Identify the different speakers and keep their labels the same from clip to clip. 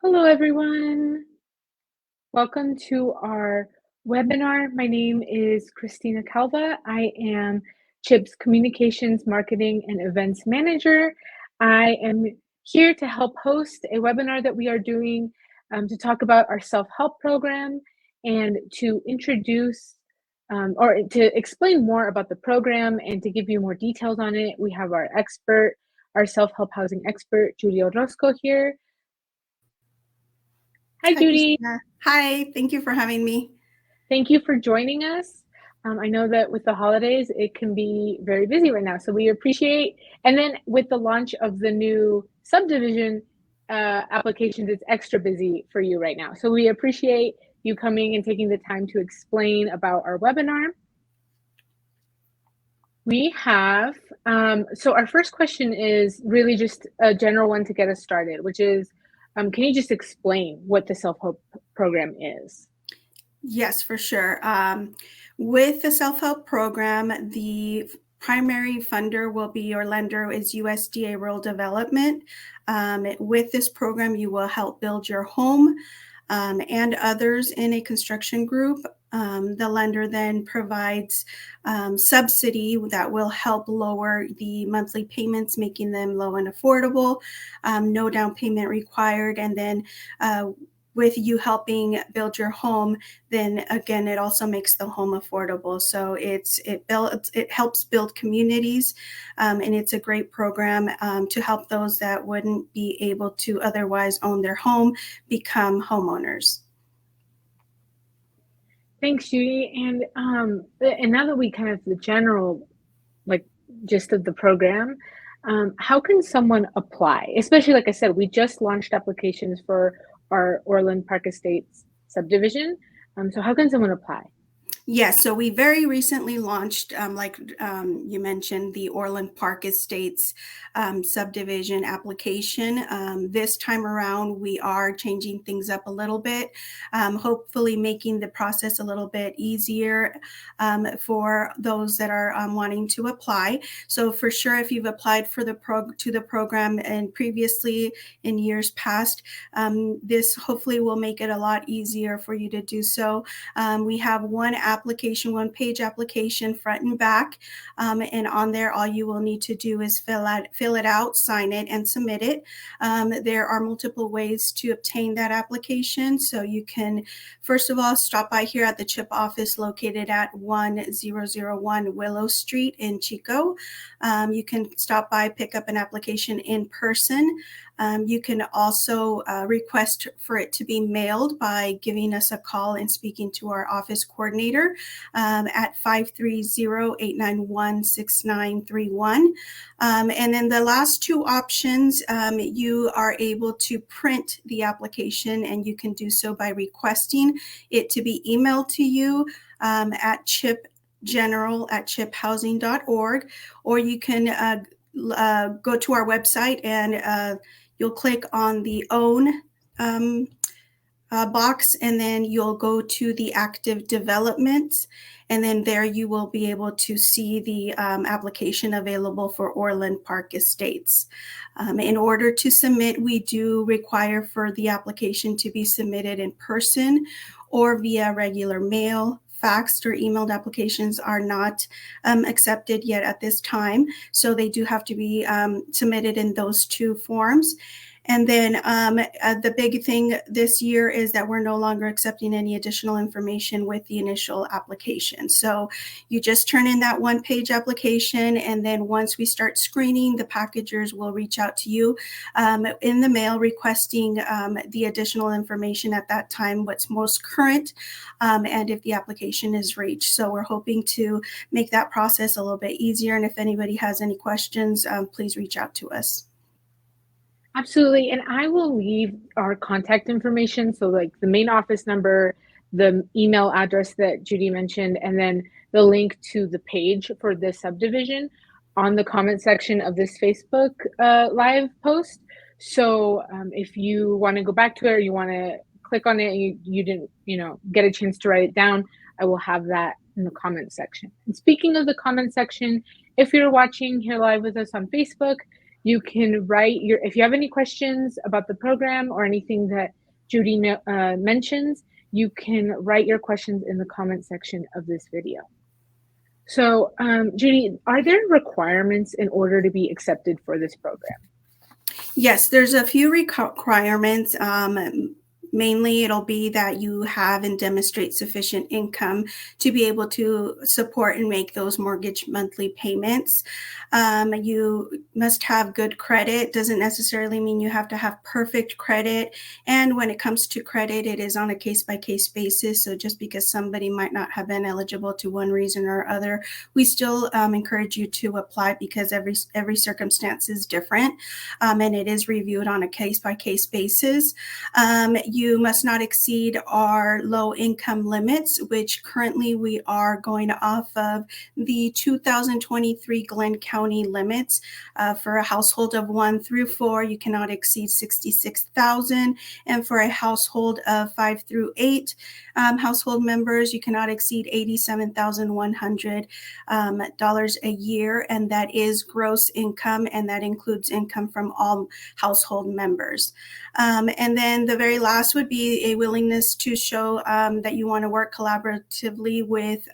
Speaker 1: Hello, everyone. Welcome to our webinar. My name is Christina Calva. I am CHIP's Communications, Marketing, and Events Manager. I am here to help host a webinar that we are doing to talk about our self-help program and to introduce or to explain more about the program and to give you more details on it. We have our expert, our self-help housing expert, Judy Orozco here. Hi,
Speaker 2: Hi,
Speaker 1: Judy.
Speaker 2: Christina. Hi, thank you for having me.
Speaker 1: Thank you for joining us. I know that with the holidays, it can be very busy right now. So we appreciate, and then with the launch of the new subdivision applications, it's extra busy for you right now. So we appreciate you coming and taking the time to explain about our webinar. We have, so our first question is really just a general one to get us started, which is, can you just explain what the self-help program is?
Speaker 2: Yes, for sure. With the self-help program, the primary funder will be your lender is USDA Rural Development. With this program, you will help build your home and others in a construction group. The lender then provides subsidy that will help lower the monthly payments, making them low and affordable, no down payment required, and then with you helping build your home, then again, it also makes the home affordable. So it helps build communities, and it's a great program to help those that wouldn't be able to otherwise own their home become homeowners.
Speaker 1: Thanks, Judy. And now that we kind of the general gist of the program, how can someone apply? Especially, like I said, we just launched applications for our Orland Park Estates subdivision. So how can someone apply?
Speaker 2: Yes, so we very recently launched, you mentioned, the Orland Park Estates subdivision application. This time around, we are changing things up a little bit, hopefully making the process a little bit easier for those that are wanting to apply. So for sure, if you've applied for the program and previously in years past, this hopefully will make it a lot easier for you to do so. We have one page application front and back, and on there all you will need to do is fill it out, sign it, and submit it. There are multiple ways to obtain that application, so you can first of all stop by here at the CHIP office located at 1001 Willow Street in Chico. You can stop by, pick up an application in person. You can also request for it to be mailed by giving us a call and speaking to our office coordinator at 530-891-6931. And then the last two options, you are able to print the application, and you can do so by requesting it to be emailed to you at chipgeneral@chiphousing.org, or you can go to our website and you'll click on the own box, and then you'll go to the active developments, and then there you will be able to see the application available for Orland Park Estates. In order to submit, we do require for the application to be submitted in person or via regular mail. Faxed or emailed applications are not accepted yet at this time, so they do have to be submitted in those two forms. And then the big thing this year is that we're no longer accepting any additional information with the initial application. So you just turn in that one-page application, and then once we start screening, the packagers will reach out to you in the mail requesting the additional information at that time, what's most current, and if the application is reached. So we're hoping to make that process a little bit easier. And if anybody has any questions, please reach out to us.
Speaker 1: Absolutely. And I will leave our contact information. So like the main office number, the email address that Judy mentioned, and then the link to the page for this subdivision on the comment section of this Facebook live post. So if you want to go back to it or you want to click on it and you didn't, get a chance to write it down, I will have that in the comment section. And speaking of the comment section, if you're watching here live with us on Facebook, You can write if you have any questions about the program or anything that Judy mentions, you can write your questions in the comment section of this video. So, Judy, are there requirements in order to be accepted for this program?
Speaker 2: Yes, there's a few requirements. Mainly, it'll be that you have and demonstrate sufficient income to be able to support and make those mortgage monthly payments. You must have good credit. Doesn't necessarily mean you have to have perfect credit. And when it comes to credit, it is on a case-by-case basis. So just because somebody might not have been eligible to one reason or other, we still encourage you to apply because every circumstance is different, and it is reviewed on a case-by-case basis. You must not exceed our low income limits, which currently we are going off of the 2023 Glenn County limits. For a household of 1 through 4, you cannot exceed $66,000, and for a household of 5 through 8 household members, you cannot exceed $87,100 a year, and that is gross income, and that includes income from all household members. And then the very last would be a willingness to show that you want to work collaboratively with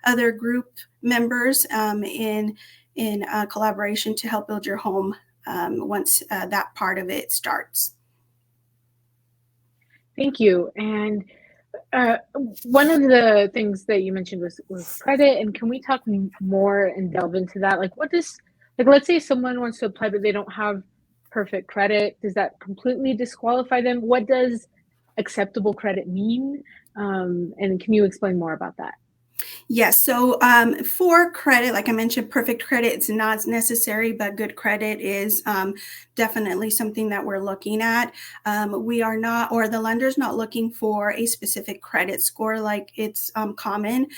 Speaker 2: other group members in collaboration to help build your home once that part of it starts.
Speaker 1: Thank you. And one of the things that you mentioned was credit. And can we talk more and delve into that? Like, let's say someone wants to apply, but they don't have perfect credit. Does that completely disqualify them? What does acceptable credit mean? And can you explain more about that?
Speaker 2: Yes. So for credit, like I mentioned, perfect credit, it's not necessary, but good credit is definitely something that we're looking at. We are not, or the lender's not looking for a specific credit score like it's common.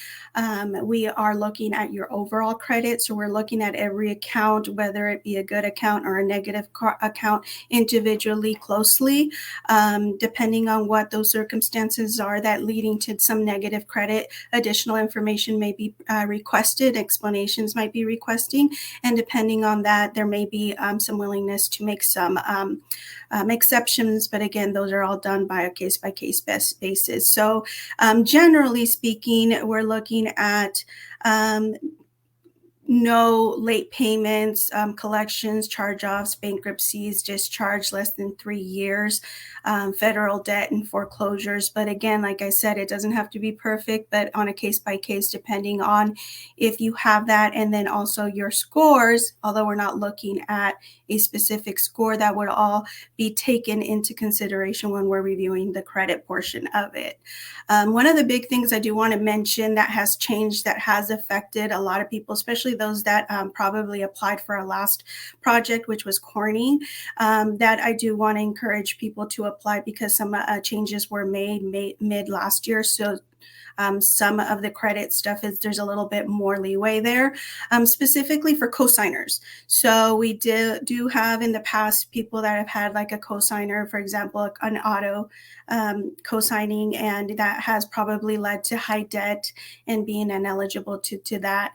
Speaker 2: We are looking at your overall credit. So we're looking at every account, whether it be a good account or a negative account, individually closely, depending on what those circumstances are that leading to some negative credit. Additional information may be requested, explanations might be requesting, and depending on that, there may be some willingness to make some exceptions, but again, those are all done by a case-by-case basis. So generally speaking, we're looking at no late payments, collections, charge-offs, bankruptcies, discharge less than 3 years, federal debt and foreclosures. But again, like I said, it doesn't have to be perfect, but on a case-by-case, depending on if you have that, and then also your scores, although we're not looking at a specific score, that would all be taken into consideration when we're reviewing the credit portion of it. One of the big things I do want to mention that has changed, that has affected a lot of people, especially those that probably applied for our last project, which was Corning, that I do want to encourage people to apply because some changes were made mid last year. So some of the credit stuff there's a little bit more leeway there, specifically for cosigners. So we do have in the past people that have had like a cosigner, for example, an auto cosigning, and that has probably led to high debt and being ineligible to that.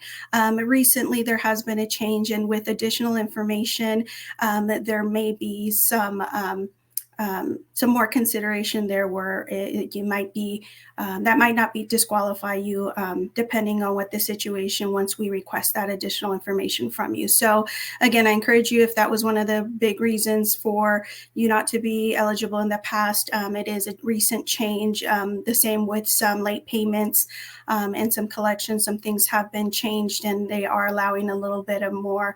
Speaker 2: Recently, there has been a change, and with additional information, there may be some more consideration there where you might be, that might not be disqualify you depending on what the situation once we request that additional information from you. So again, I encourage you, if that was one of the big reasons for you not to be eligible in the past, it is a recent change. The same with some late payments and some collections. Some things have been changed, and they are allowing a little bit of more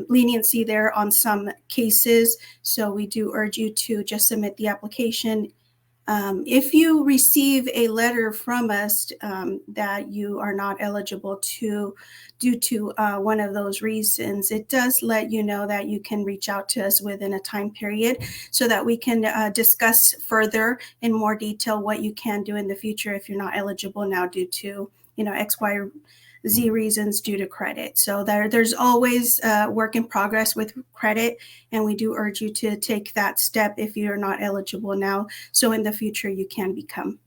Speaker 2: leniency there on some cases. So we do urge you to just submit the application. If you receive a letter from us that you are not eligible due to one of those reasons, it does let you know that you can reach out to us within a time period so that we can discuss further in more detail what you can do in the future if you're not eligible now due to X, Y, Z reasons due to credit. So there's always work in progress with credit, and we do urge you to take that step if you're not eligible now, so in the future you can become.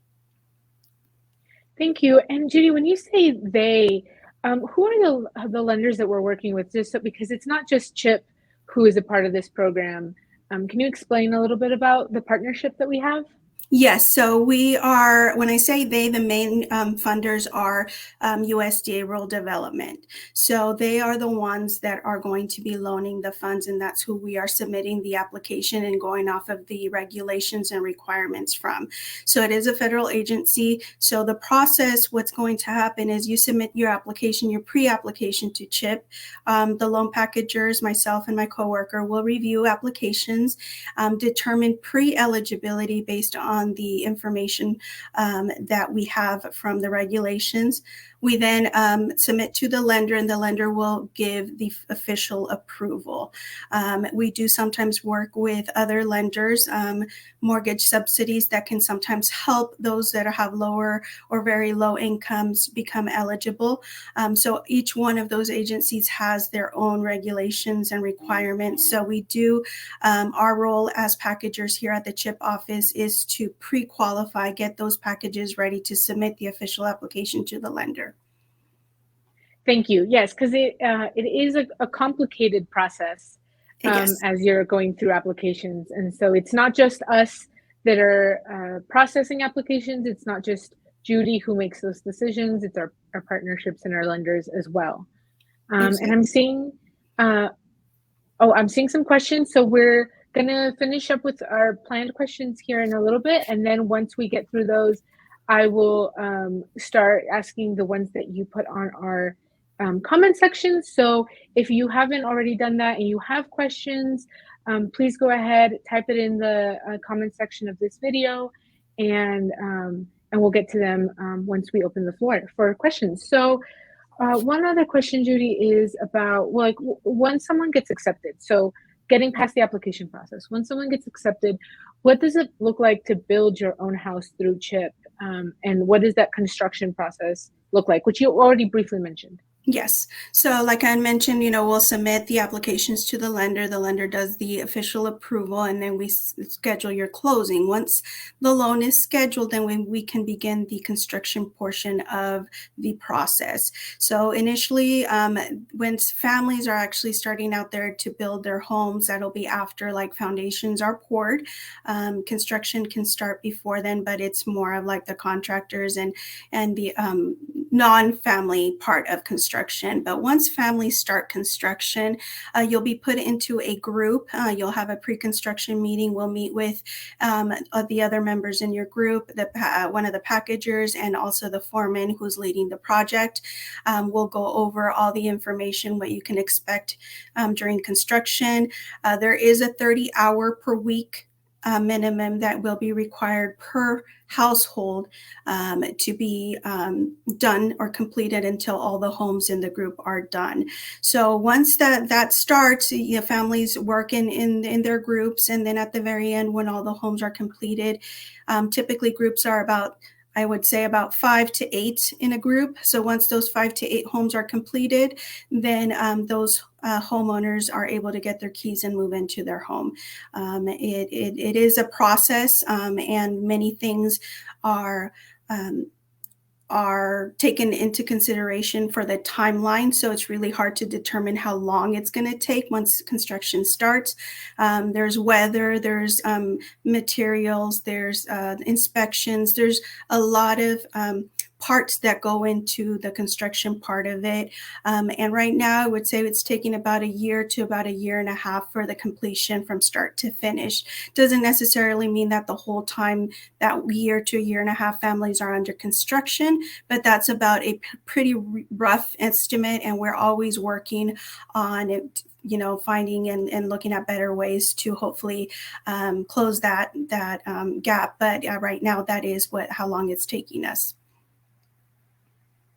Speaker 1: Thank you. And Judy, when you say they, who are the lenders that we're working with? Just because it's not just CHIP who is a part of this program. Can you explain a little bit about the partnership that we have?
Speaker 2: Yes, so we are, when I say they, the main funders are USDA Rural Development. So they are the ones that are going to be loaning the funds, and that's who we are submitting the application and going off of the regulations and requirements from. So it is a federal agency. So the process, what's going to happen is you submit your application, your pre-application to CHIP. The loan packagers, myself and my coworker, will review applications, determine pre-eligibility based on the information that we have from the regulations. We then submit to the lender, and the lender will give the official approval. We do sometimes work with other lenders, mortgage subsidies that can sometimes help those that have lower or very low incomes become eligible. So each one of those agencies has their own regulations and requirements. So we do, our role as packagers here at the CHIP office is to pre-qualify, get those packages ready to submit the official application to the lender.
Speaker 1: Thank you. Yes, because it is a complicated process
Speaker 2: Yes.
Speaker 1: as you're going through applications, and so it's not just us that are processing applications. It's not just Judy who makes those decisions. It's our partnerships and our lenders as well. And I'm
Speaker 2: Exactly.
Speaker 1: seeing I'm seeing some questions. So we're gonna finish up with our planned questions here in a little bit, and then once we get through those, I will start asking the ones that you put on our comment section. So if you haven't already done that and you have questions, please go ahead, type it in the comment section of this video, and we'll get to them once we open the floor for questions. So one other question, Judy, is about like when someone gets accepted. So getting past the application process, when someone gets accepted, what does it look like to build your own house through CHIP? And what does that construction process look like, which you already briefly mentioned?
Speaker 2: Yes. So like I mentioned, we'll submit the applications to the lender. The lender does the official approval, and then we schedule your closing. Once the loan is scheduled, then we can begin the construction portion of the process. So initially, when families are actually starting out there to build their homes, that'll be after like foundations are poured. Construction can start before then, but it's more of like the contractors and the non-family part of construction. But once families start construction, you'll be put into a group. You'll have a pre-construction meeting. We'll meet with the other members in your group, one of the packagers, and also the foreman who's leading the project. We'll go over all the information, what you can expect during construction. There is a 30-hour per week minimum that will be required per household to be done or completed until all the homes in the group are done. So once that starts, families work in their groups, and then at the very end, when all the homes are completed, typically groups are about, I would say, about 5 to 8 in a group. So once those 5 to 8 homes are completed, then those homeowners are able to get their keys and move into their home. It is a process, and many things are taken into consideration for the timeline. So it's really hard to determine how long it's going to take once construction starts. There's weather, there's materials, there's inspections. There's a lot of parts that go into the construction part of it. And right now, I would say it's taking about a year to about a year and a half for the completion from start to finish. Doesn't necessarily mean that the whole time, that year to a year and a half, families are under construction, but that's about a pretty rough estimate. And we're always working on it, finding and looking at better ways to hopefully close that gap. But right now, that is how long it's taking us.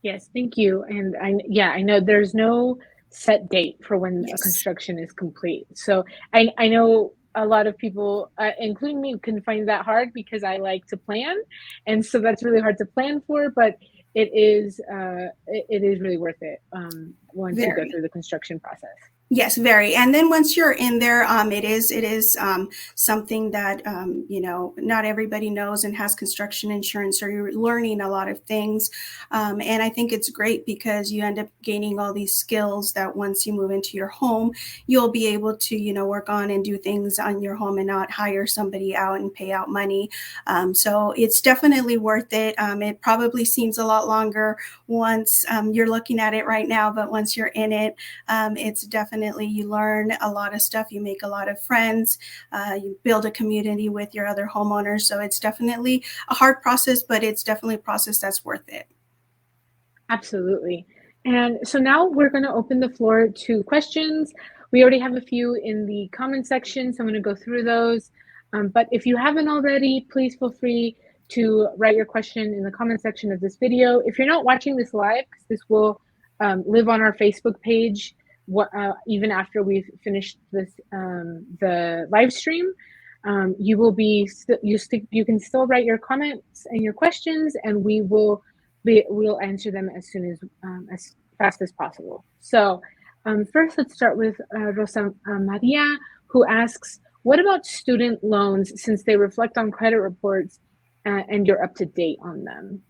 Speaker 1: Yes, thank you. And I know there's no set date for when a
Speaker 2: Yes.
Speaker 1: construction is complete. So I know a lot of people, including me, can find that hard because I like to plan, and so that's really hard to plan for. But it is really worth it once you go
Speaker 2: Very.
Speaker 1: through the construction process.
Speaker 2: Yes, very. And then once you're in there, it is something that not everybody knows and has construction insurance, so you're learning a lot of things. And I think it's great because you end up gaining all these skills that once you move into your home, you'll be able to work on and do things on your home and not hire somebody out and pay out money. So it's definitely worth it. It probably seems a lot longer once you're looking at it right now, but once you're in it, it's definitely, you learn a lot of stuff, you make a lot of friends, you build a community with your other homeowners. So it's definitely a hard process, but it's definitely a process that's worth it.
Speaker 1: Absolutely. And so now we're going to open the floor to questions. We already have a few in the comment section, so I'm going to go through those. But if you haven't already, please feel free to write your question in the comment section of this video. If you're not watching this live, because this will live on our Facebook page even after we've finished this the live stream, you will be you can still write your comments and your questions, and we'll answer them as fast as possible. So first, let's start with Rosa Maria, who asks, what about student loans, since they reflect on credit reports and you're up to date on them?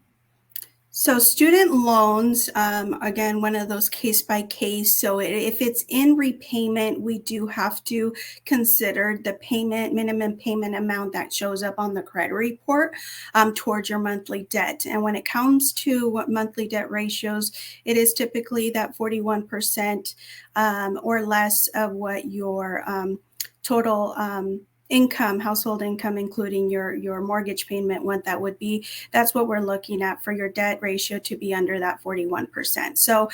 Speaker 2: So student loans, again, one of those case by case. So if it's in repayment, we do have to consider the minimum payment amount that shows up on the credit report towards your monthly debt. And when it comes to monthly debt ratios, it is typically that 41% or less of what your total income, household income, including your mortgage payment, what that would be. That's what we're looking at for your debt ratio to be under that 41%. So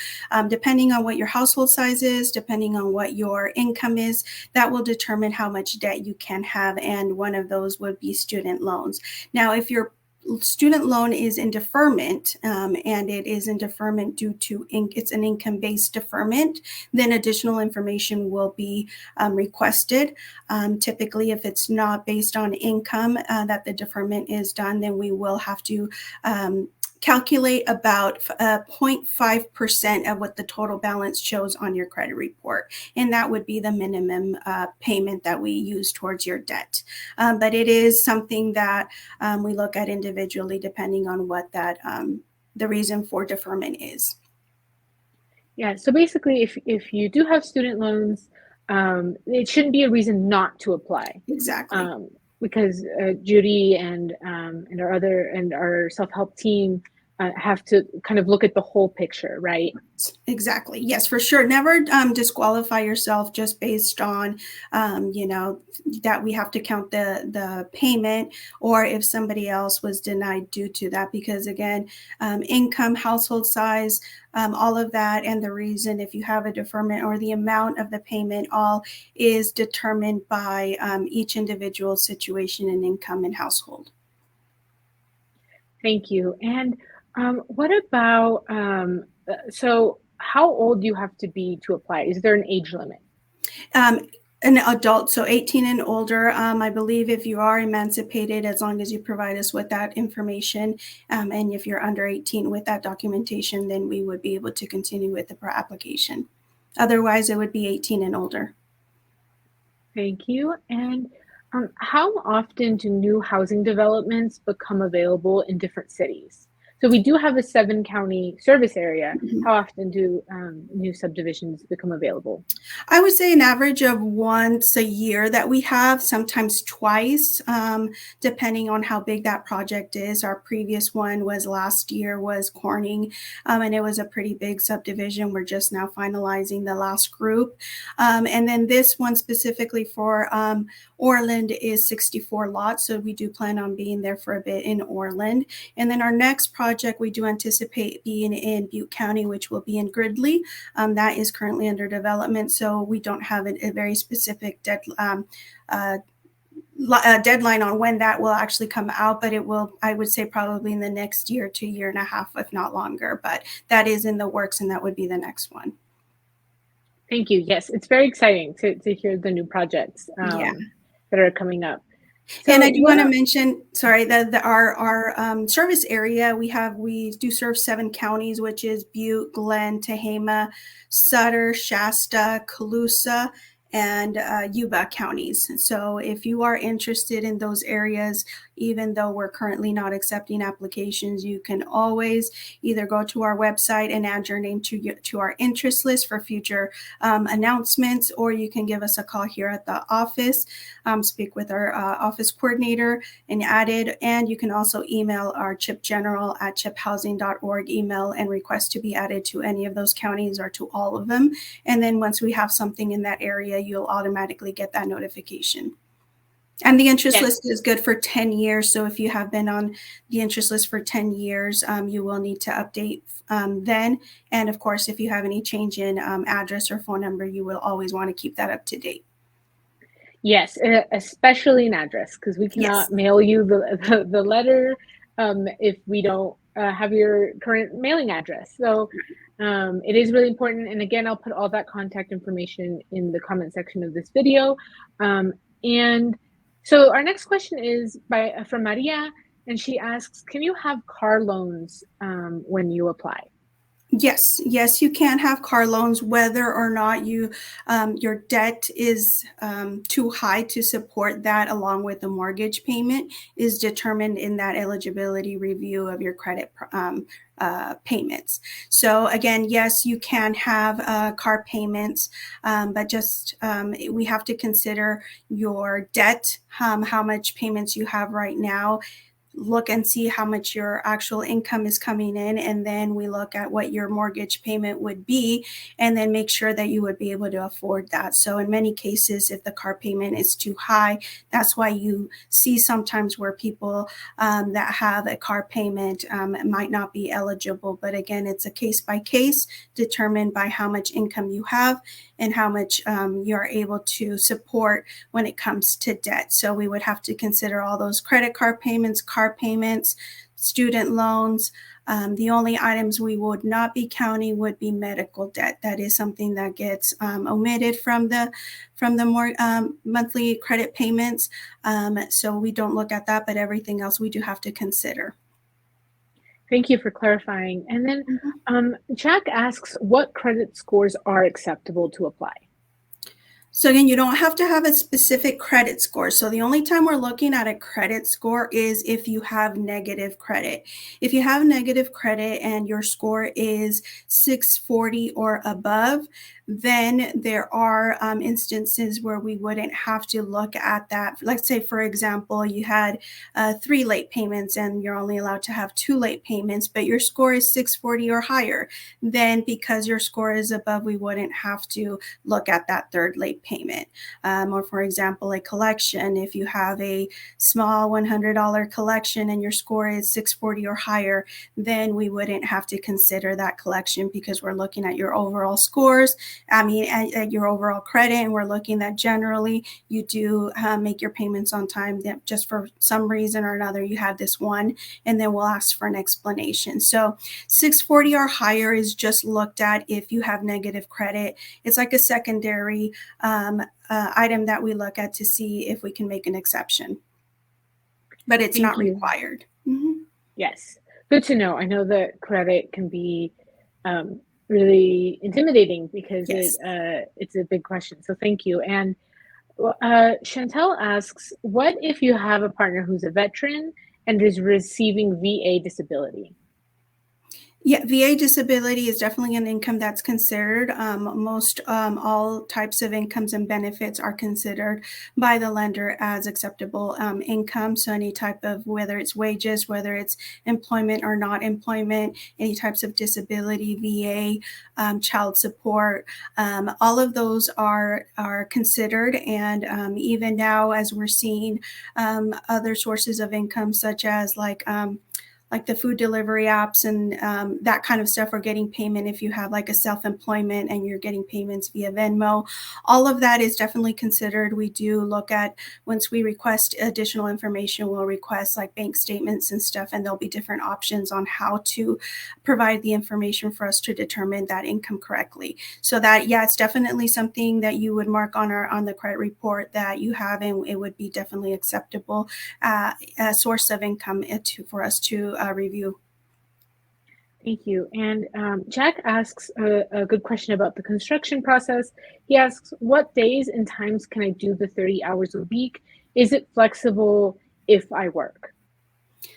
Speaker 2: depending on what your household size is, depending on what your income is, that will determine how much debt you can have. And one of those would be student loans. Now, if your student loan is in deferment, and it is in deferment due to it's an income-based deferment, then additional information will be requested. Typically, if it's not based on income that the deferment is done, then we will have to calculate about 0.5% of what the total balance shows on your credit report. And that would be the minimum payment that we use towards your debt. But it is something that we look at individually depending on what that the reason for deferment is.
Speaker 1: Yeah, so basically, if you do have student loans, it shouldn't be a reason not to apply.
Speaker 2: Exactly.
Speaker 1: Because Judy and our self-help team have to kind of look at the whole picture, right?
Speaker 2: Exactly. Yes, for sure. Never disqualify yourself just based on, that we have to count the payment, or if somebody else was denied due to that. Because again, income, household size, all of that, and the reason if you have a deferment or the amount of the payment, all is determined by each individual situation and income and household.
Speaker 1: Thank you. And what about so how old do you have to be to apply? Is there an age limit?
Speaker 2: An adult, so 18 and older. I believe if you are emancipated, as long as you provide us with that information, and if you're under 18 with that documentation, then we would be able to continue with the application. Otherwise, it would be 18 and older.
Speaker 1: Thank you. And how often do new housing developments become available in different cities? So we do have a 7-county service area. How often do new subdivisions become available?
Speaker 2: I would say an average of once a year that we have, sometimes twice, depending on how big that project is. Our previous one was last year, was Corning, and it was a pretty big subdivision. We're just now finalizing the last group. And then this one specifically for Orland is 64 lots, so we do plan on being there for a bit in Orland. And then our next project we do anticipate being in Butte County, which will be in Gridley. That is currently under development, so we don't have a very specific deadline on when that will actually come out, but it will, I would say, probably in the next year to year and a half, if not longer. But that is in the works, and that would be the next one.
Speaker 1: Thank you. Yes, it's very exciting to hear the new projects that are coming up.
Speaker 2: And I
Speaker 1: So
Speaker 2: do
Speaker 1: what
Speaker 2: want to
Speaker 1: are
Speaker 2: mention, sorry, that our service area, we do serve 7 counties, which is Butte, Glenn, Tehama, Sutter, Shasta, Colusa, and Yuba counties. So if you are interested in those areas, even though we're currently not accepting applications, you can always either go to our website and add your name to our interest list for future announcements, or you can give us a call here at the office, speak with our office coordinator and add it. And you can also email our CHIP general at chiphousing.org email and request to be added to any of those counties or to all of them. And then once we have something in that area, you'll automatically get that notification. And the interest
Speaker 1: yes.
Speaker 2: list is good for 10 years. So if you have been on the interest list for 10 years, you will need to update then. And of course, if you have any change in address or phone number, you will always want to keep that up to date.
Speaker 1: Yes, especially an address, because we
Speaker 2: Yes.
Speaker 1: cannot mail you the letter if we don't have your current mailing address. So it is really important. And again, I'll put all that contact information in the comment section of this video. And so our next question is from Maria, and she asks, "Can you have car loans when you apply?"
Speaker 2: Yes, yes, you can have car loans, whether or not your debt is too high to support that, along with the mortgage payment, is determined in that eligibility review of your credit payments. So again, yes, you can have car payments, but just we have to consider your debt, how much payments you have right now, look and see how much your actual income is coming in, and then we look at what your mortgage payment would be, and then make sure that you would be able to afford that. So in many cases, if the car payment is too high, that's why you see sometimes where people that have a car payment might not be eligible. But again, it's a case by case, determined by how much income you have and how much you're able to support when it comes to debt. So we would have to consider all those credit card payments, car payments, student loans. The only items we would not be counting would be medical debt. That is something that gets omitted from the more monthly credit payments. So we don't look at that, but everything else we do have to consider.
Speaker 1: Thank you for clarifying. And then
Speaker 2: Mhm.
Speaker 1: Jack asks, what credit scores are acceptable to apply?
Speaker 2: So again, you don't have to have a specific credit score. So the only time we're looking at a credit score is if you have negative credit. If you have negative credit and your score is 640 or above, then there are instances where we wouldn't have to look at that. Let's say, for example, you had 3 late payments and you're only allowed to have 2 late payments, but your score is 640 or higher. Then because your score is above, we wouldn't have to look at that third late payment. Or for example, a collection, if you have a small $100 collection and your score is 640 or higher, then we wouldn't have to consider that collection, because we're looking at your overall scores, at your overall credit, and we're looking that generally you do make your payments on time. That just for some reason or another you have this one, and then we'll ask for an explanation. So 640 or higher is just looked at if you have negative credit. It's like a secondary item that we look at to see if we can make an exception, but it's
Speaker 1: Thank
Speaker 2: not
Speaker 1: you.
Speaker 2: required. Mm-hmm.
Speaker 1: Yes, good to know. I know that credit can be really intimidating because
Speaker 2: Yes.
Speaker 1: it's a big question. So thank you. And Chantel asks, what if you have a partner who's a veteran and is receiving VA disability?
Speaker 2: Yeah, VA disability is definitely an income that's considered. Most all types of incomes and benefits are considered by the lender as acceptable income. So any type of, whether it's wages, whether it's employment or not employment, any types of disability, VA, child support, all of those are considered. And even now, as we're seeing other sources of income, such as like the food delivery apps and that kind of stuff, or getting payment if you have like a self-employment and you're getting payments via Venmo. All of that is definitely considered. We do look at, once we request additional information, we'll request like bank statements and stuff, and there'll be different options on how to provide the information for us to determine that income correctly. So that, yeah, it's definitely something that you would mark on the credit report that you have, and it would be definitely acceptable source of income for us to review.
Speaker 1: Thank you. And Jack asks a good question about the construction process. He asks, what days and times can I do the 30 hours a week? Is it flexible if I work?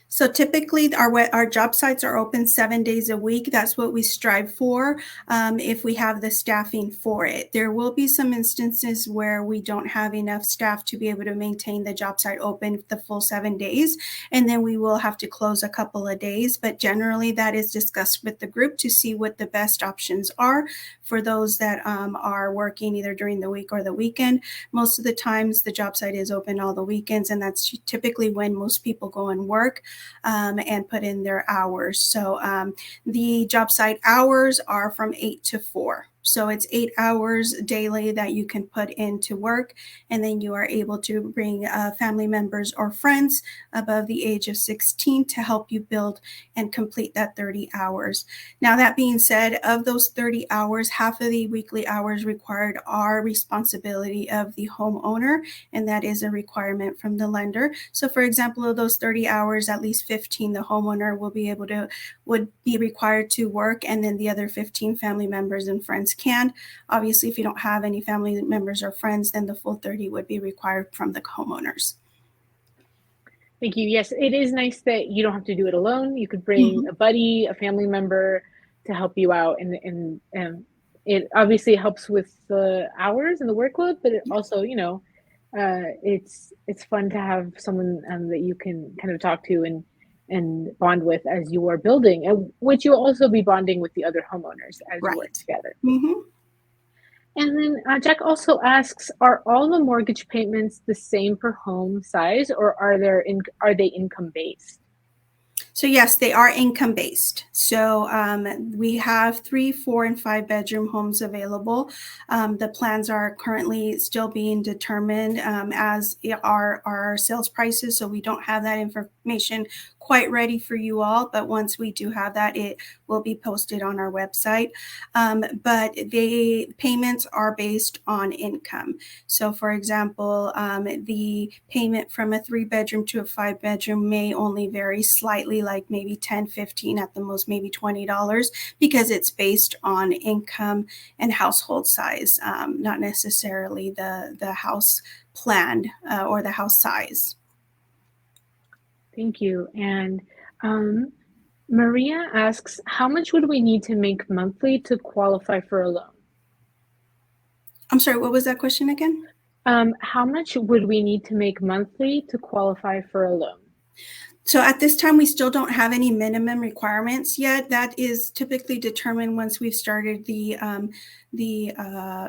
Speaker 2: So typically our job sites are open 7 days a week. That's what we strive for if we have the staffing for it. There will be some instances where we don't have enough staff to be able to maintain the job site open the full 7 days, and then we will have to close a couple of days. But generally that is discussed with the group to see what the best options are for those that are working either during the week or the weekend. Most of the times the job site is open all the weekends, and that's typically when most people go and work and put in their hours. So the job site hours are from 8 to 4. So it's 8 hours daily that you can put into work, and then you are able to bring family members or friends above the age of 16 to help you build and complete that 30 hours. Now, that being said, of those 30 hours, half of the weekly hours required are responsibility of the homeowner, and that is a requirement from the lender. So for example, of those 30 hours, at least 15 the homeowner would be required to work, and then the other 15 family members and friends can. Obviously, if you don't have any family members or friends, then the full 30 would be required from the homeowners.
Speaker 1: Thank you. Yes, it is nice that you don't have to do it alone. You could bring
Speaker 2: Mm-hmm.
Speaker 1: a buddy, a family member to help you out, and it obviously helps with the hours and the workload, but it also, it's fun to have someone that you can kind of talk to and bond with as you are building, and which you'll also be bonding with the other homeowners as you work
Speaker 2: Right.
Speaker 1: together.
Speaker 2: Mm-hmm.
Speaker 1: And then Jack also asks, are all the mortgage payments the same per home size, or are they income based?
Speaker 2: So yes, they are income based. So we have 3, 4, and 5 bedroom homes available. The plans are currently still being determined as are our sales prices. So we don't have that information quite ready for you all, but once we do have that, it will be posted on our website. But the payments are based on income. So for example, the payment from a 3 bedroom to a 5 bedroom may only vary slightly, like maybe 10, 15, at the most maybe $20, because it's based on income and household size, not necessarily the house plan or the house size.
Speaker 1: Thank you. And um, Maria asks, how much would we need to make monthly to qualify for a loan?
Speaker 2: I'm sorry, what was that question again?
Speaker 1: How much would we need to make monthly to qualify for a loan?
Speaker 2: So at this time, we still don't have any minimum requirements yet. That is typically determined once we've started the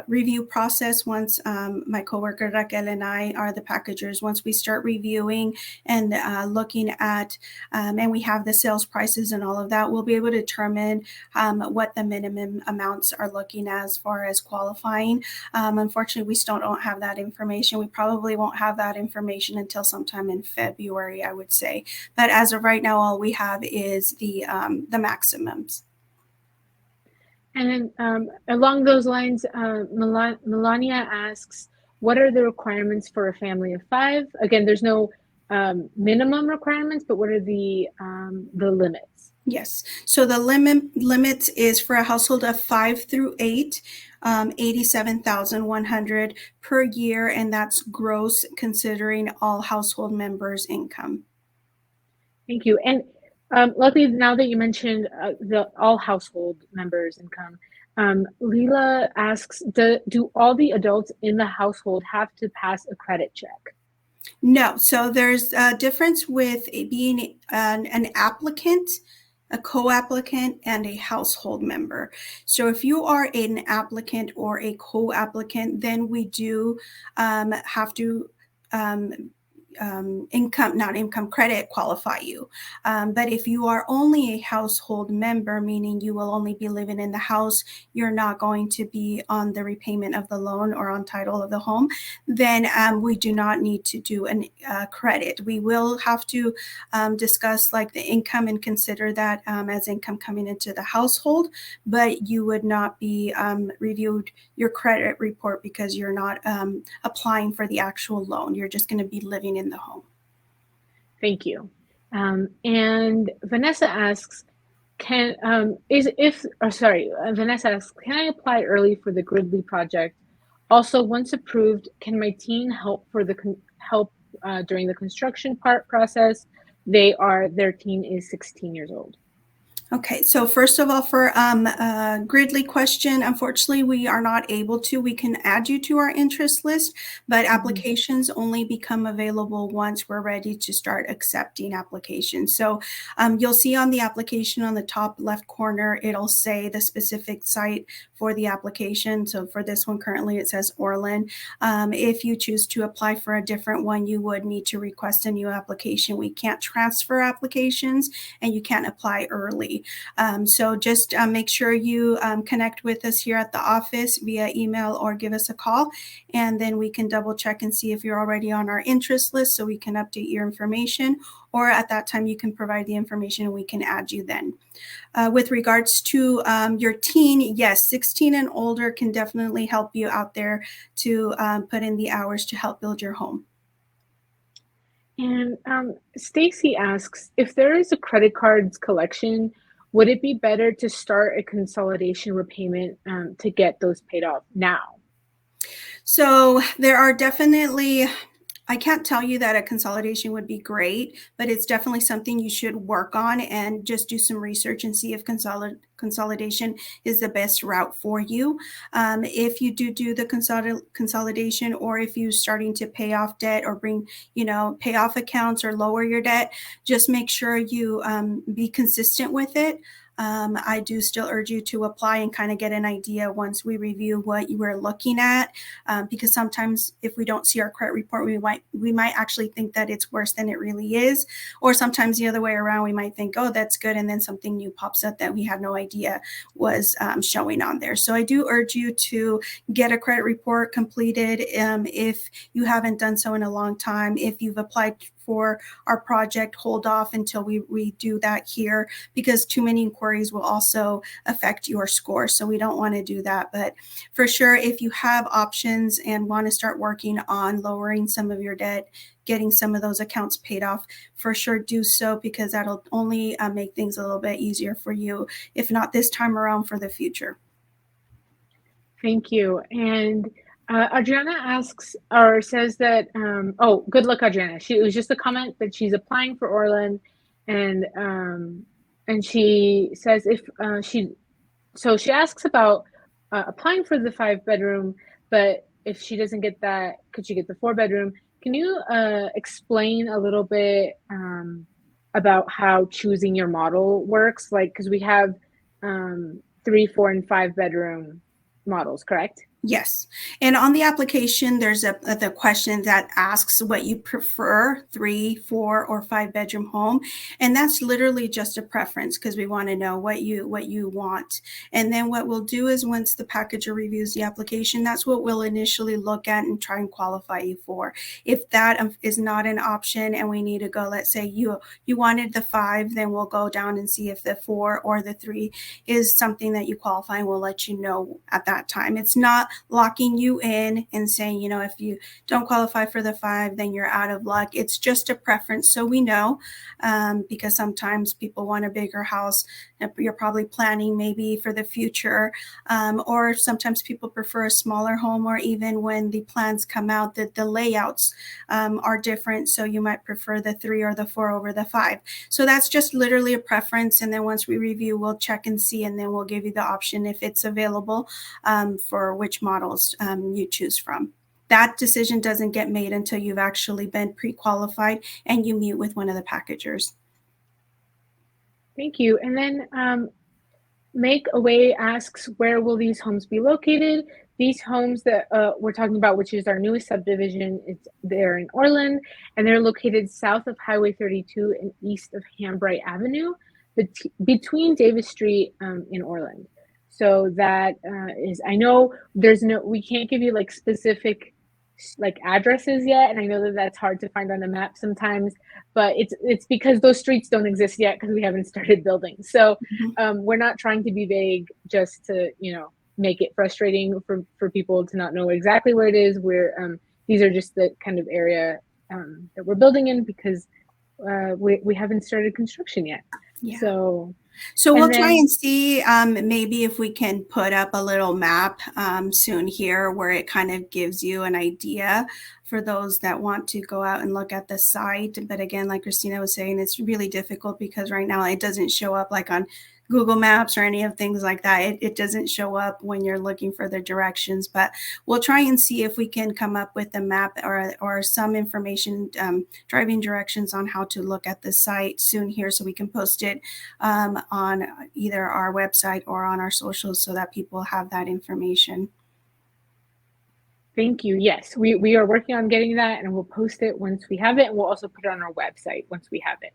Speaker 2: review process. Once my coworker Raquel and I are the packagers, once we start reviewing and looking at, and we have the sales prices and all of that, we'll be able to determine what the minimum amounts are looking as far as qualifying. Unfortunately, we still don't have that information. We probably won't have that information until sometime in February, I would say. But as of right now, all we have is the maximums.
Speaker 1: And then along those lines, Melania asks, what are the requirements for a family of 5? Again, there's no minimum requirements, but what are the limits?
Speaker 2: Yes. So the limit is for a household of 5 through 8, 87,100 per year, and that's gross considering all household members' income.
Speaker 1: Thank you. And luckily, now that you mentioned the all household members' income, Leela asks, do all the adults in the household have to pass a credit check?
Speaker 2: No. So there's a difference with being an applicant, a co-applicant, and a household member. So if you are an applicant or a co-applicant, then we do have to not income credit qualify you. But if you are only a household member, meaning you will only be living in the house, you're not going to be on the repayment of the loan or on title of the home, then we do not need to do a credit. We will have to discuss like the income and consider that as income coming into the household, but you would not be reviewed your credit report because you're not applying for the actual loan. You're just going to be living in the home.
Speaker 1: Thank you. And Vanessa asks, Vanessa asks, can I apply early for the Gridley project? Also, once approved, can my teen help during the construction process? Their teen is 16 years old.
Speaker 2: Okay, so first of all, for Gridley question, unfortunately, we are not able to. We can add you to our interest list, but applications only become available once we're ready to start accepting applications. So you'll see on the application on the top left corner, it'll say the specific site for the application. So for this one, currently it says Orland. If you choose to apply for a different one, you would need to request a new application. We can't transfer applications and you can't apply early. So just make sure you connect with us here at the office via email or give us a call, and then we can double check and see if you're already on our interest list so we can update your information, or at that time you can provide the information and we can add you then. With regards to your teen, yes, 16 and older can definitely help you out there to put in the hours to help build your home.
Speaker 1: And Stacy asks, if there is a credit cards collection, would it be better to start a consolidation repayment to get those paid off now?
Speaker 2: So there are definitely, I can't tell you that a consolidation would be great, but it's definitely something you should work on and just do some research and see if consolidation is the best route for you. If you do the consolidation, or if you're starting to pay off debt or pay off accounts or lower your debt, just make sure you be consistent with it. I do still urge you to apply and kind of get an idea once we review what you were looking at, because sometimes if we don't see our credit report, we might actually think that it's worse than it really is, or sometimes the other way around, we might think, oh, that's good, and then something new pops up that we had no idea was showing on there. So I do urge you to get a credit report completed if you haven't done so in a long time. If you've applied for our project, hold off until we do that here, because too many inquiries will also affect your score. So we don't want to do that. But for sure, if you have options and want to start working on lowering some of your debt, getting some of those accounts paid off, for sure do so, because that'll only make things a little bit easier for you, if not this time around, for the future.
Speaker 1: Thank you. And Adriana asks or says that, good luck, Adriana. It was just a comment that she's applying for Orland, and she says she asks about applying for the 5-bedroom, but if she doesn't get that, could she get the 4-bedroom? Can you explain a little bit about how choosing your model works? Like, because we have 3, 4, and 5-bedroom models, correct?
Speaker 2: Yes. And on the application, there's the question that asks what you prefer, 3, 4, or 5-bedroom home. And that's literally just a preference, because we want to know what you want. And then what we'll do is, once the packager reviews the application, that's what we'll initially look at and try and qualify you for. If that is not an option and we need to go, let's say you wanted the 5, then we'll go down and see if the 4 or the 3 is something that you qualify, and we'll let you know at that time. It's not locking you in and saying, if you don't qualify for the 5, then you're out of luck. It's just a preference. So we know, because sometimes people want a bigger house. You're probably planning maybe for the future, or sometimes people prefer a smaller home, or even when the plans come out, that the layouts are different. So you might prefer the 3 or the 4 over the 5. So that's just literally a preference. And then once we review, we'll check and see, and then we'll give you the option if it's available for which models you choose from. That decision doesn't get made until you've actually been pre-qualified and you meet with one of the packagers.
Speaker 1: Thank you. And then Make Away asks, where will these homes be located? these homes that we're talking about, which is our newest subdivision, they're in Orland, and they're located south of Highway 32 and east of Hambright Avenue, between Davis Street in Orland. So that is, I know we can't give you like specific like addresses yet, and I know that that's hard to find on the map sometimes, but it's because those streets don't exist yet because we haven't started building. So we're not trying to be vague just to make it frustrating for people to not know exactly where it is. These are just the kind of area that we're building in because we haven't started construction yet.
Speaker 2: Yeah.
Speaker 1: So
Speaker 2: we'll try and see maybe if we can put up a little map soon here where it kind of gives you an idea for those that want to go out and look at the site. But again, like Christina was saying, it's really difficult because right now it doesn't show up like on Google Maps or any of things like that. It doesn't show up when you're looking for the directions, but we'll try and see if we can come up with a map or some information, driving directions on how to look at the site soon here so we can post it on either our website or on our socials so that people have that information.
Speaker 1: Thank you. Yes, we are working on getting that, and we'll post it once we have it, and we'll also put it on our website once we have it.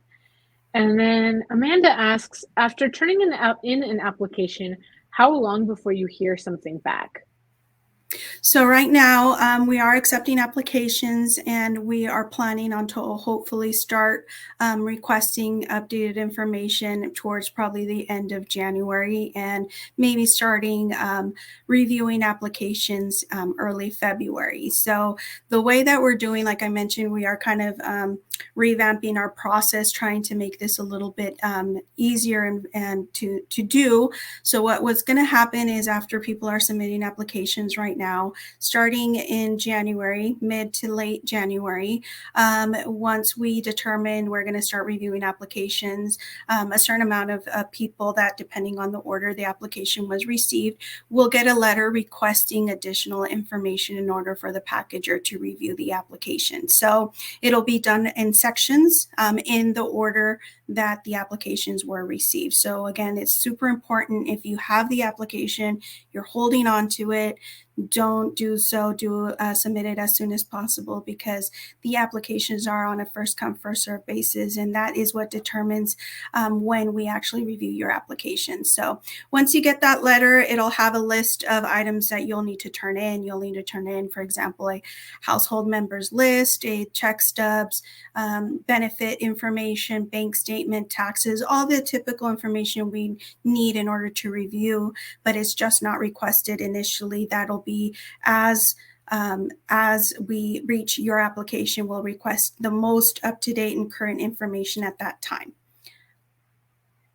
Speaker 1: And then Amanda asks, after turning in an application, how long before you hear something back?
Speaker 2: So right now we are accepting applications, and we are planning on to hopefully start requesting updated information towards probably the end of January, and maybe starting reviewing applications early February. So the way that we're doing, like I mentioned, we are kind of revamping our process, trying to make this a little bit easier and to do. So what's going to happen is after people are submitting applications right now, starting in January, mid to late January, once we determine we're going to start reviewing applications, a certain amount of people that, depending on the order the application was received, will get a letter requesting additional information in order for the packager to review the application. So it'll be done in sections in the order that the applications were received. So again, it's super important if you have the application, you're holding on to it, don't do so. Submit it as soon as possible, because the applications are on a first come first serve basis, and that is what determines when we actually review your application. So once you get that letter, it'll have a list of items that you'll need to turn in. You'll need to turn in, for example, a household members list, a check stubs, benefit information, bank statement, taxes, all the typical information we need in order to review, but it's just not requested initially. That'll be as we reach your application, we'll request the most up-to-date and current information at that time.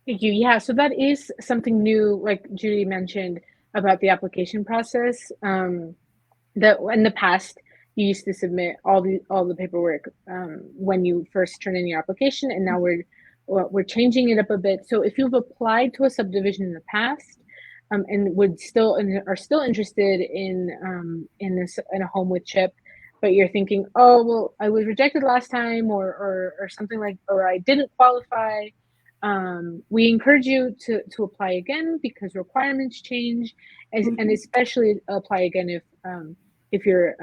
Speaker 1: Thank you. Yeah, so that is something new, like Judy mentioned, about the application process. That in the past, you used to submit all the paperwork when you first turn in your application, and now we're changing it up a bit. So if you've applied to a subdivision in the past, and are still interested in a home with CHIP, but you're thinking, oh well, I was rejected last time, or something like, or I didn't qualify. We encourage you to apply again because requirements change, and especially apply again if your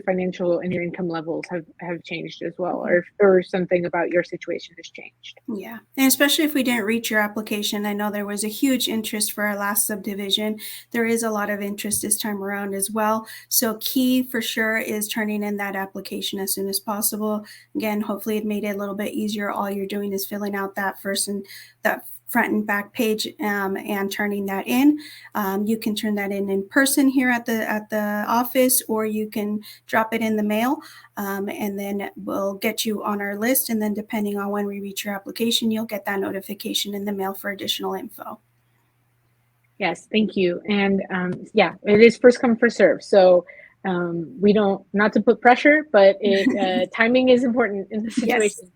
Speaker 1: financial and your income levels have changed as well, or something about your situation has changed.
Speaker 2: Yeah, and especially if we didn't reach your application. I know there was a huge interest for our last subdivision. There is a lot of interest this time around as well. So key for sure is turning in that application as soon as possible. Again, hopefully it made it a little bit easier. All you're doing is filling out that front and back page and turning that in. You can turn that in person here at the office, or you can drop it in the mail, and then we'll get you on our list. And then depending on when we reach your application, you'll get that notification in the mail for additional info.
Speaker 1: Yes, thank you. And yeah, it is first come, first serve. So we don't, not to put pressure, but timing is important in this situation. Yes.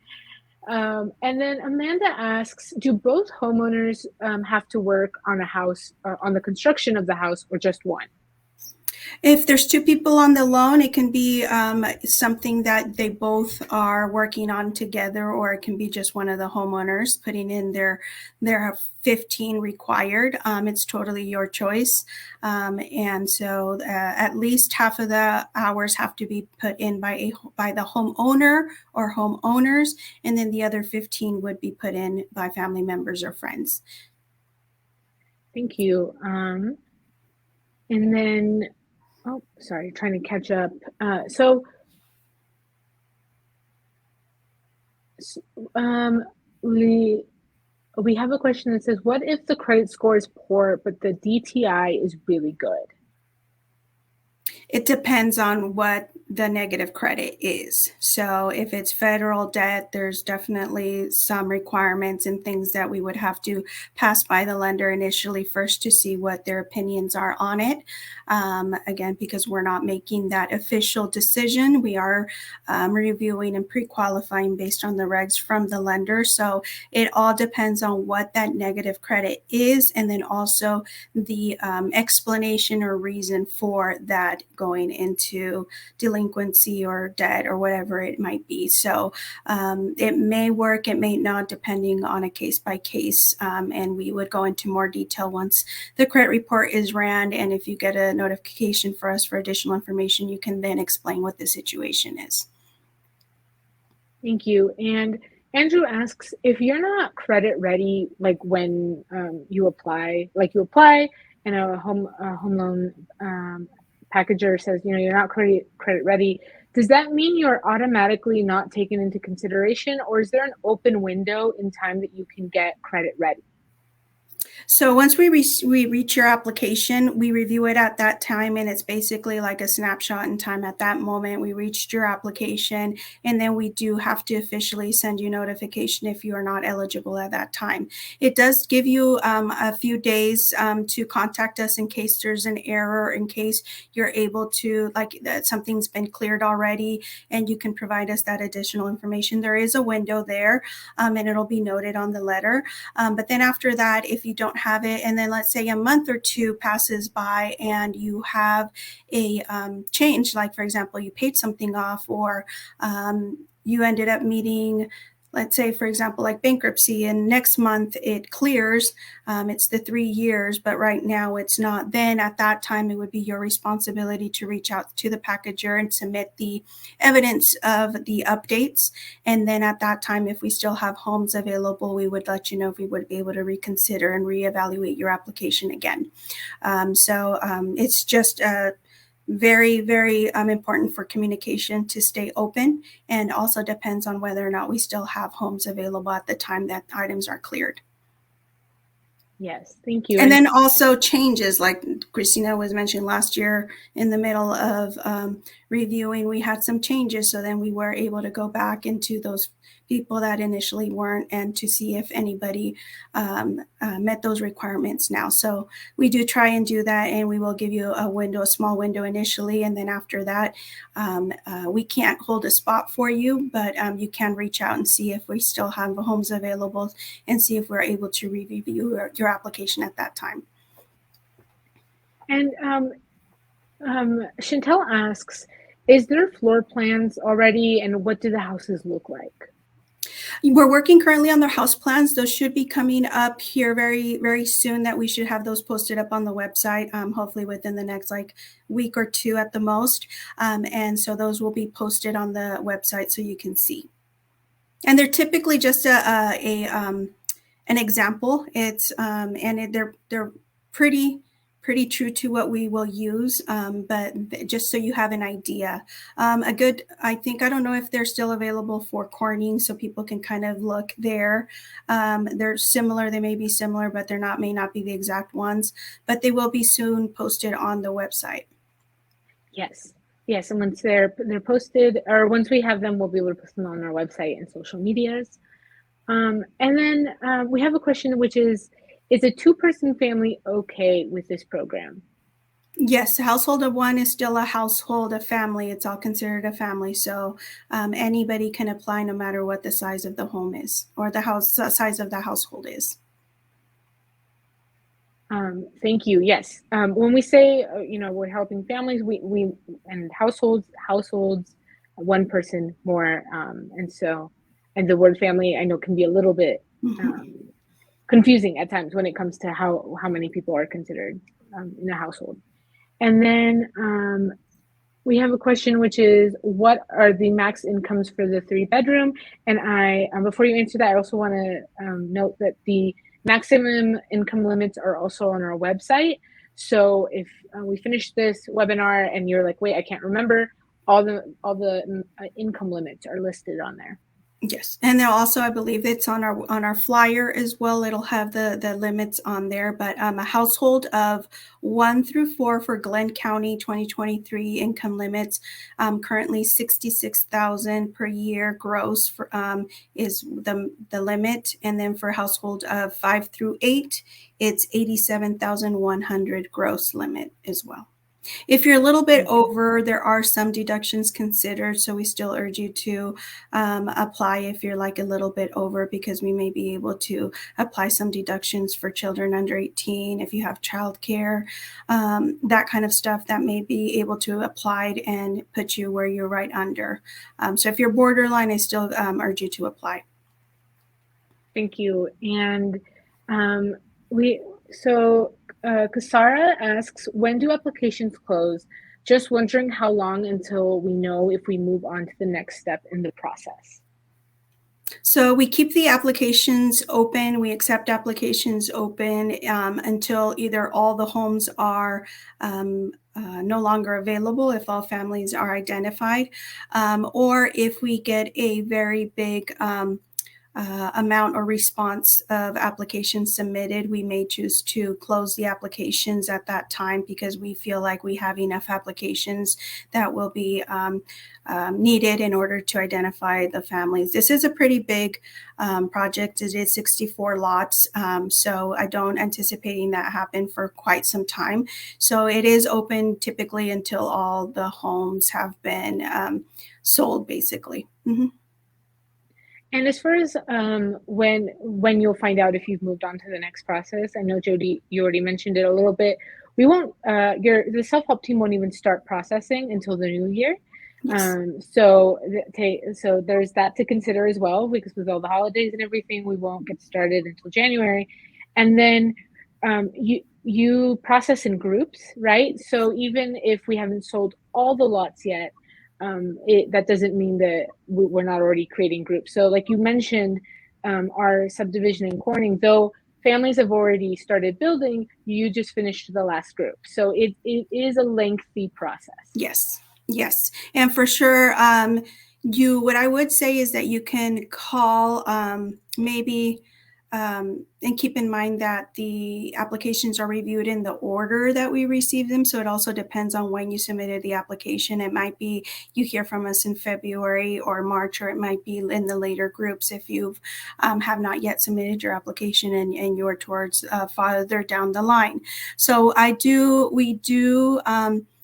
Speaker 1: And then Amanda asks, do both homeowners have to work on a house, on the construction of the house, or just one?
Speaker 2: If there's two people on the loan, it can be something that they both are working on together, or it can be just one of the homeowners putting in their 15 required. It's totally your choice. And so at least half of the hours have to be put in by the homeowner or homeowners, and then the other 15 would be put in by family members or friends.
Speaker 1: Thank you. And then, oh, sorry, trying to catch up. So, um, we we have a question that says, "What if the credit score is poor, but the DTI is really good?"
Speaker 2: It depends on what the negative credit is. So if it's federal debt, there's definitely some requirements and things that we would have to pass by the lender initially first to see what their opinions are on it. Again, because we're not making that official decision, we are reviewing and pre-qualifying based on the regs from the lender. So it all depends on what that negative credit is, and then also the explanation or reason for that going into delinquency or debt or whatever it might be. So it may work, it may not, depending on a case by case. And we would go into more detail once the credit report is ran. And if you get a notification for us for additional information, you can then explain what the situation is.
Speaker 1: Thank you. And Andrew asks, if you're not credit ready, like when you apply, and a home loan packager says, you're not credit ready, does that mean you're automatically not taken into consideration, or is there an open window in time that you can get credit ready?
Speaker 2: So once we reach your application, we review it at that time, and it's basically like a snapshot in time. At that moment, we reached your application, and then we do have to officially send you notification if you are not eligible at that time. It does give you a few days to contact us in case there's an error, in case you're able to, like, that something's been cleared already, and you can provide us that additional information. There is a window there, and it'll be noted on the letter. But then after that, if you don't have it, and then let's say a month or two passes by and you have a change, like for example, you paid something off, or you ended up meeting, let's say, for example, like bankruptcy, and next month it clears, it's the 3 years, but right now it's not, then at that time it would be your responsibility to reach out to the packager and submit the evidence of the updates. And then at that time, if we still have homes available, we would let you know if we would be able to reconsider and reevaluate your application again. It's just very, very important for communication to stay open, and also depends on whether or not we still have homes available at the time that items are cleared.
Speaker 1: Yes, thank you.
Speaker 2: And then also changes, like Christina was mentioning last year, in the middle of reviewing, we had some changes. So then we were able to go back into those people that initially weren't, and to see if anybody met those requirements now. So we do try and do that, and we will give you a small window initially. And then after that, we can't hold a spot for you, but you can reach out and see if we still have homes available, and see if we're able to review your application at that time.
Speaker 1: And Chantel asks, is there floor plans already, and what do the houses look like?
Speaker 2: We're working currently on their house plans. Those should be coming up here very, very soon, that we should have those posted up on the website, hopefully within the next week or two at the most. And so those will be posted on the website so you can see. And they're typically just an example. It's they're pretty true to what we will use, but just so you have an idea. I don't know if they're still available for Corning, so people can kind of look there. They're similar, they may be similar, but may not be the exact ones, but they will be soon posted on the website.
Speaker 1: Yes, and once they're posted, or once we have them, we'll be able to post them on our website and social medias. And then we have a question, which is a two-person family okay with this program?
Speaker 2: Yes, a household of one is still a household, a family. It's all considered a family. So anybody can apply, no matter what the size of the home is, or the size of the household is.
Speaker 1: Thank you. Yes. When we say, we're helping families, we and households, one person more, and the word family, I know, can be a little bit
Speaker 2: Mhm.
Speaker 1: um, confusing at times when it comes to how many people are considered in a household. And then we have a question, which is, what are the max incomes for the three bedroom? And before you answer that, I also want to note that the maximum income limits are also on our website. So if we finish this webinar and you're like, wait, I can't remember, all the income limits are listed on there.
Speaker 2: Yes, and then also I believe it's on our flyer as well. It'll have the limits on there, but a household of 1 through 4 for Glenn County 2023 income limits, currently 66,000 per year gross for is the limit, and then for household of 5 through 8, it's 87,100 gross limit as well. If you're a little bit
Speaker 1: Thank you.
Speaker 2: over, there are some deductions considered, so we still urge you to apply if you're like a little bit over, because we may be able to apply some deductions for children under 18 if you have childcare, that kind of stuff that may be able to apply and put you where you're right under. So if you're borderline, I still urge you to apply.
Speaker 1: Thank you. And um, we so Kasara asks, when do applications close? Just wondering how long until we know if we move on to the next step in the process.
Speaker 2: So we keep the applications open. We accept applications open until either all the homes are no longer available, if all families are identified, or if we get a very big amount or response of applications submitted, we may choose to close the applications at that time because we feel like we have enough applications that will be needed in order to identify the families. This is a pretty big project. It is 64 lots, so I don't anticipating that happen for quite some time. So it is open typically until all the homes have been sold, basically. Mm-hmm.
Speaker 1: And as far as when you'll find out if you've moved on to the next process, I know Jody, you already mentioned it a little bit. We won't. The self-help team won't even start processing until the new year.
Speaker 2: Yes.
Speaker 1: So there's that to consider as well, because with all the holidays and everything, we won't get started until January. And then you process in groups, right? So even if we haven't sold all the lots yet, that doesn't mean that we're not already creating groups. So like you mentioned, our subdivision in Corning, though families have already started building, you just finished the last group. So it is a lengthy process.
Speaker 2: Yes, yes. And for sure, what I would say is that you can call maybe, and keep in mind that the applications are reviewed in the order that we receive them. So it also depends on when you submitted the application. It might be you hear from us in February or March, or it might be in the later groups if you have not yet submitted your application and you're towards farther down the line. So we do.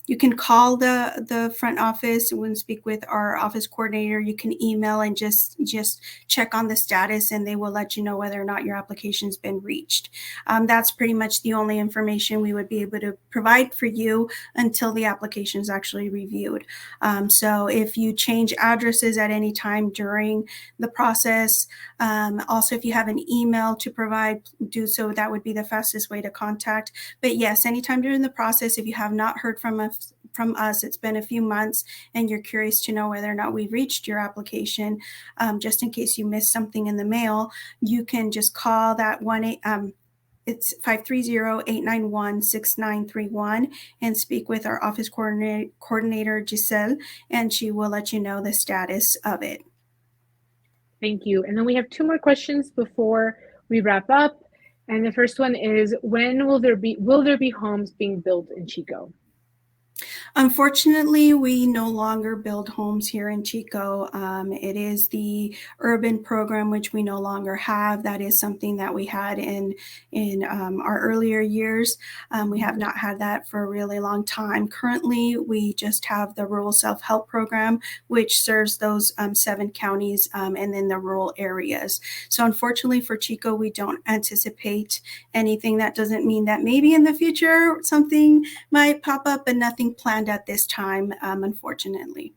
Speaker 2: You can call the front office and speak with our office coordinator. You can email and just check on the status, and they will let you know whether or not your application's been reached. That's pretty much the only information we would be able to provide for you until the application is actually reviewed. So if you change addresses at any time during the process, also if you have an email to provide, do so. That would be the fastest way to contact. But yes, anytime during the process, if you have not heard from us, it's been a few months, and you're curious to know whether or not we've reached your application, just in case you missed something in the mail, you can just call that it's 530-891-6931 and speak with our office coordinator, Giselle, and she will let you know the status of it.
Speaker 1: Thank you. And then we have two more questions before we wrap up. And the first one is, when will there be homes being built in Chico?
Speaker 2: Unfortunately, we no longer build homes here in Chico. It is the urban program, which we no longer have. That is something that we had in our earlier years. We have not had that for a really long time. Currently, we just have the rural self-help program, which serves those 7 counties and then the rural areas. So unfortunately for Chico, we don't anticipate anything. That doesn't mean that maybe in the future something might pop up, but nothing planned at this time, unfortunately.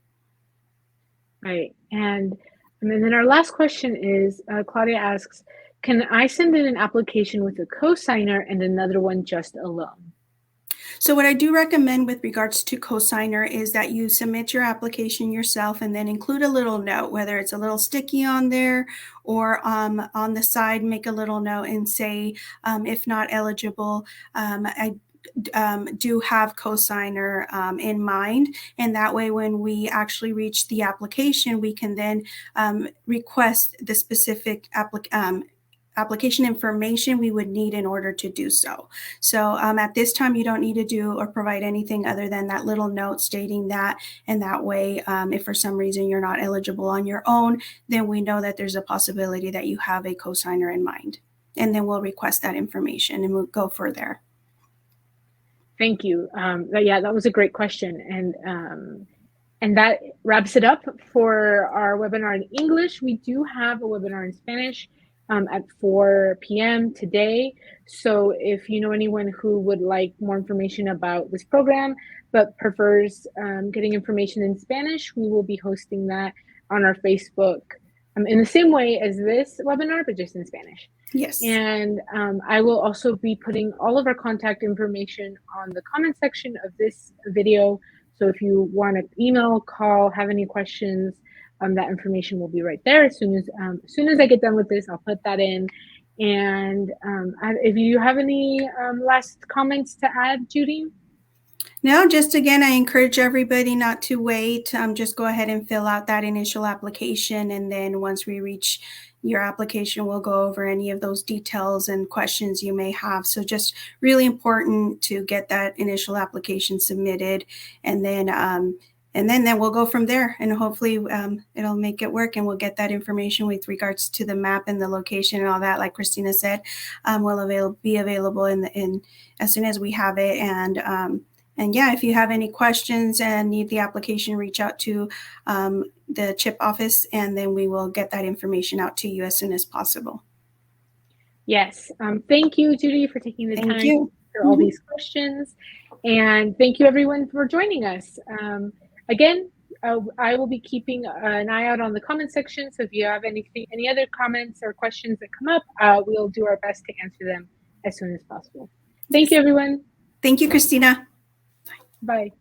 Speaker 1: Right. And then our last question is Claudia asks, can I send in an application with a cosigner and another one just a loan?
Speaker 2: So what I do recommend with regards to cosigner is that you submit your application yourself and then include a little note, whether it's a little sticky on there or on the side, make a little note and say, if not eligible, I do have cosigner in mind, and that way when we actually reach the application, we can then request the specific application information we would need in order to do so. So at this time, you don't need to do or provide anything other than that little note stating that, and that way, if for some reason you're not eligible on your own, then we know that there's a possibility that you have a cosigner in mind. And then we'll request that information and we'll go further.
Speaker 1: Thank you. That was a great question. And that wraps it up for our webinar in English. We do have a webinar in Spanish at 4 p.m. today. So if you know anyone who would like more information about this program, but prefers getting information in Spanish, we will be hosting that on our Facebook in the same way as this webinar, but just in Spanish.
Speaker 2: Yes.
Speaker 1: And I will also be putting all of our contact information on the comment section of this video. So if you want to email, call, have any questions, that information will be right there. As soon as I get done with this, I'll put that in. And if you have any last comments to add, Judy?
Speaker 2: No, just again, I encourage everybody not to wait. Just go ahead and fill out that initial application. And then once we reach your application, we'll go over any of those details and questions you may have. So just really important to get that initial application submitted. And then we'll go from there, and hopefully it'll make it work, and we'll get that information with regards to the map and the location and all that. Like Christina said, will be available in as soon as we have it. And yeah, if you have any questions and need the application, reach out to the CHIP office, and then we will get that information out to you as soon as possible.
Speaker 1: Yes. Thank you, Judy, for taking the time to answer all these questions. And thank you, everyone, for joining us. Again, I will be keeping an eye out on the comment section. So if you have any other comments or questions that come up, we'll do our best to answer them as soon as possible. Thank you, everyone.
Speaker 2: Thank you, Christina.
Speaker 1: Bye.